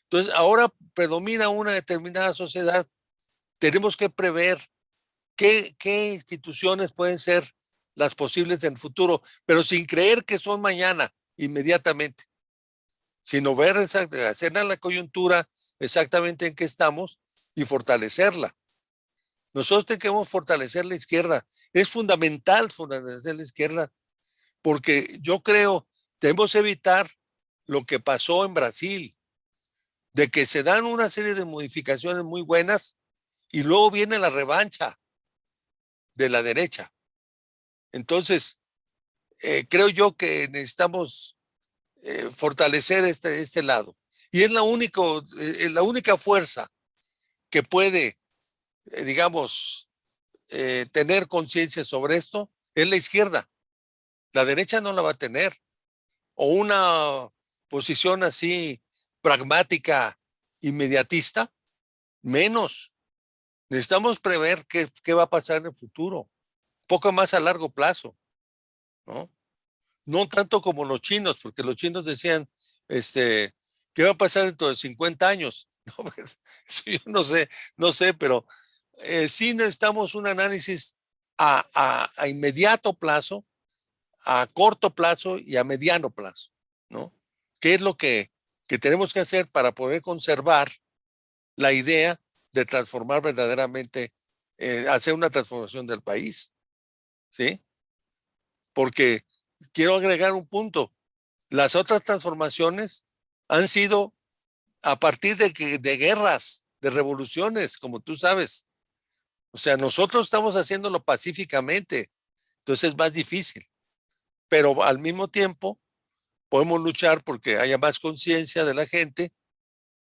S3: Entonces, ahora predomina una determinada sociedad. Tenemos que prever qué instituciones pueden ser las posibles en el futuro, pero sin creer que son mañana, inmediatamente, sino ver, hacer la coyuntura exactamente en que estamos y fortalecerla. Nosotros tenemos que fortalecer la izquierda. Es fundamental fortalecer la izquierda, porque yo creo debemos evitar lo que pasó en Brasil, de que se dan una serie de modificaciones muy buenas y luego viene la revancha de la derecha. Entonces, creo yo que necesitamos fortalecer este lado. Y es la única fuerza que puede, digamos, tener conciencia sobre esto, es la izquierda. La derecha no la va a tener. O una posición así pragmática, inmediatista, menos. Necesitamos prever qué va a pasar en el futuro, poco más a largo plazo, ¿no? No tanto como los chinos, porque los chinos decían, ¿qué va a pasar dentro de 50 años? No, pues, eso yo no sé, pero sí necesitamos un análisis a inmediato plazo, a corto plazo y a mediano plazo, ¿no? ¿Qué es lo que tenemos que hacer para poder conservar la idea de transformar verdaderamente, hacer una transformación del país? ¿Sí? Porque quiero agregar un punto. Las otras transformaciones han sido a partir de guerras, de revoluciones, como tú sabes. O sea, nosotros estamos haciéndolo pacíficamente, entonces es más difícil. Pero al mismo tiempo podemos luchar porque haya más conciencia de la gente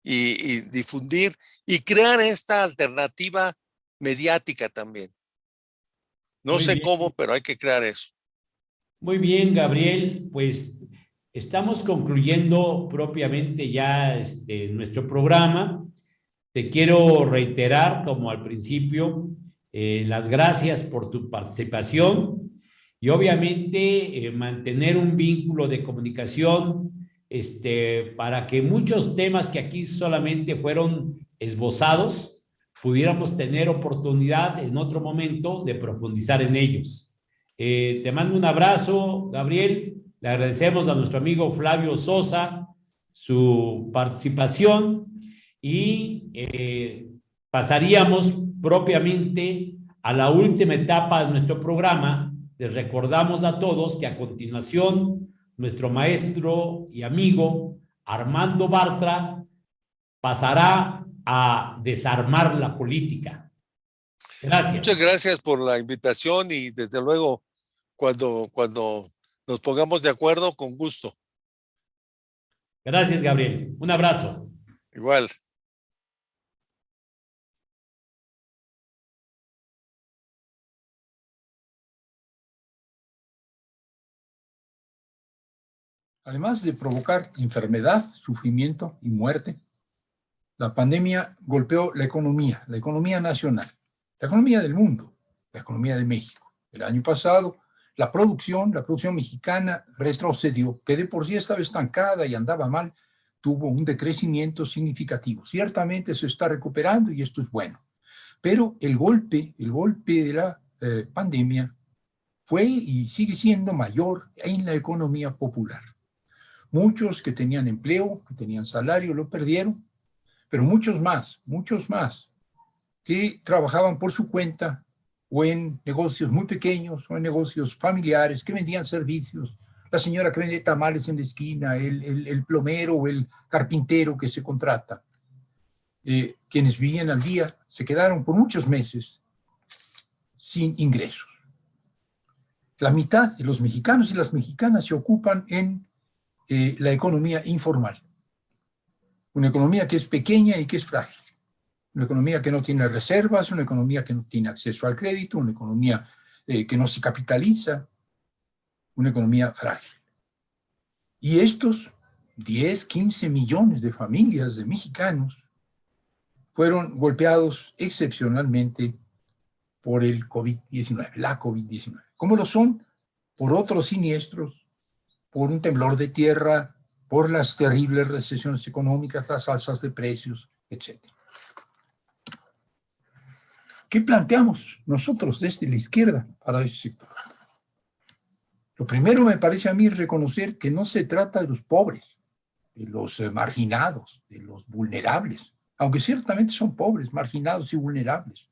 S3: y difundir y crear esta alternativa mediática también. No
S1: Muy
S3: sé
S1: bien,
S3: cómo, pero hay que crear eso.
S1: muy bien, Gabriel. Pues estamos concluyendo propiamente ya nuestro programa. Te quiero reiterar, como al principio, las gracias por tu participación y obviamente mantener un vínculo de comunicación para que muchos temas que aquí solamente fueron esbozados, pudiéramos tener oportunidad en otro momento de profundizar en ellos. Te mando un abrazo, Gabriel. Le agradecemos a nuestro amigo Flavio Sosa su participación y pasaríamos propiamente a la última etapa de nuestro programa. Les recordamos a todos que a continuación nuestro maestro y amigo Armando Bartra pasará a desarmar la política. Gracias.
S3: Muchas gracias por la invitación y desde luego cuando nos pongamos de acuerdo, con gusto.
S1: Gracias, Gabriel. Un abrazo.
S3: Igual.
S4: Además de provocar enfermedad, sufrimiento y muerte, la pandemia golpeó la economía nacional, la economía del mundo, la economía de México. El año pasado, la producción mexicana retrocedió, que de por sí estaba estancada y andaba mal, tuvo un decrecimiento significativo. Ciertamente se está recuperando y esto es bueno, pero el golpe de la pandemia fue y sigue siendo mayor en la economía popular. Muchos que tenían empleo, que tenían salario, lo perdieron, pero muchos más que trabajaban por su cuenta o en negocios muy pequeños o en negocios familiares que vendían servicios, la señora que vende tamales en la esquina, el plomero o el carpintero que se contrata, quienes vivían al día, se quedaron por muchos meses sin ingresos. La mitad de los mexicanos y las mexicanas se ocupan en la economía informal, una economía que es pequeña y que es frágil, una economía que no tiene reservas, una economía que no tiene acceso al crédito, una economía que no se capitaliza, una economía frágil. Y estos 10, 15 millones de familias de mexicanos fueron golpeados excepcionalmente por el COVID-19, la COVID-19, como lo son por otros siniestros, por un temblor de tierra, por las terribles recesiones económicas, las alzas de precios, etc. ¿Qué planteamos nosotros desde la izquierda para ese sector? Lo primero me parece a mí reconocer que no se trata de los pobres, de los marginados, de los vulnerables, aunque ciertamente son pobres, marginados y vulnerables,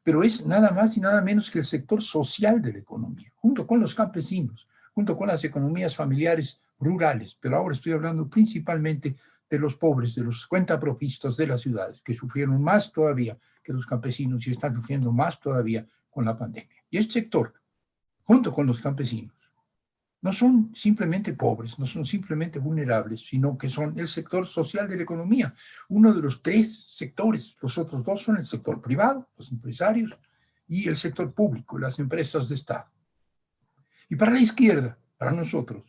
S4: pero es nada más y nada menos que el sector social de la economía, junto con los campesinos, junto con las economías familiares rurales, pero ahora estoy hablando principalmente de los pobres, de los cuentapropistas de las ciudades, que sufrieron más todavía que los campesinos y están sufriendo más todavía con la pandemia. Y este sector, junto con los campesinos, no son simplemente pobres, no son simplemente vulnerables, sino que son el sector social de la economía, uno de los 3 sectores. Los otros 2 son el sector privado, los empresarios, y el sector público, las empresas de Estado. Y para la izquierda, para nosotros,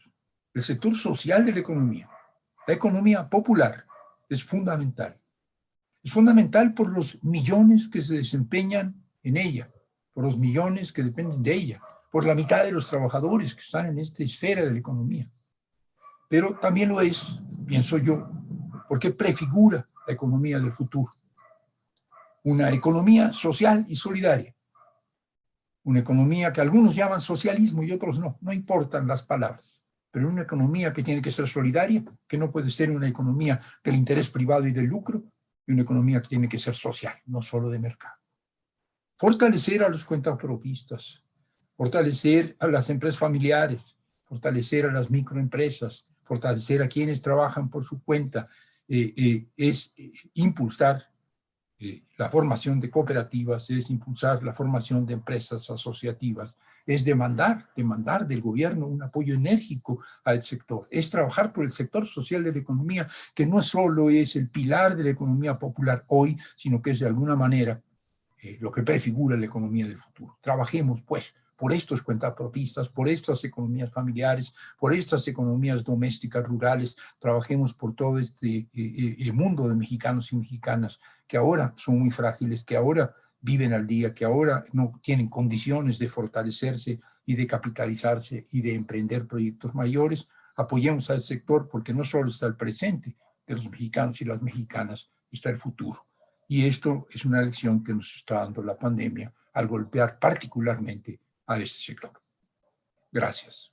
S4: el sector social de la economía popular, es fundamental. Es fundamental por los millones que se desempeñan en ella, por los millones que dependen de ella, por la mitad de los trabajadores que están en esta esfera de la economía. Pero también lo es, pienso yo, porque prefigura la economía del futuro. Una economía social y solidaria. Una economía que algunos llaman socialismo y otros no, no importan las palabras, pero una economía que tiene que ser solidaria, que no puede ser una economía del interés privado y del lucro, y una economía que tiene que ser social, no solo de mercado. Fortalecer a los cuentapropistas, fortalecer a las empresas familiares, fortalecer a las microempresas, fortalecer a quienes trabajan por su cuenta, es impulsar la formación de cooperativas, es impulsar la formación de empresas asociativas, es demandar del gobierno un apoyo enérgico al sector, es trabajar por el sector social de la economía, que no solo es el pilar de la economía popular hoy, sino que es de alguna manera lo que prefigura la economía del futuro. Trabajemos, pues, por estos cuentapropistas, por estas economías familiares, por estas economías domésticas rurales, trabajemos por todo este mundo de mexicanos y mexicanas que ahora son muy frágiles, que ahora viven al día, que ahora no tienen condiciones de fortalecerse y de capitalizarse y de emprender proyectos mayores. Apoyemos al sector porque no solo está el presente de los mexicanos y las mexicanas, está el futuro. Y esto es una lección que nos está dando la pandemia al golpear particularmente a este sector. Gracias.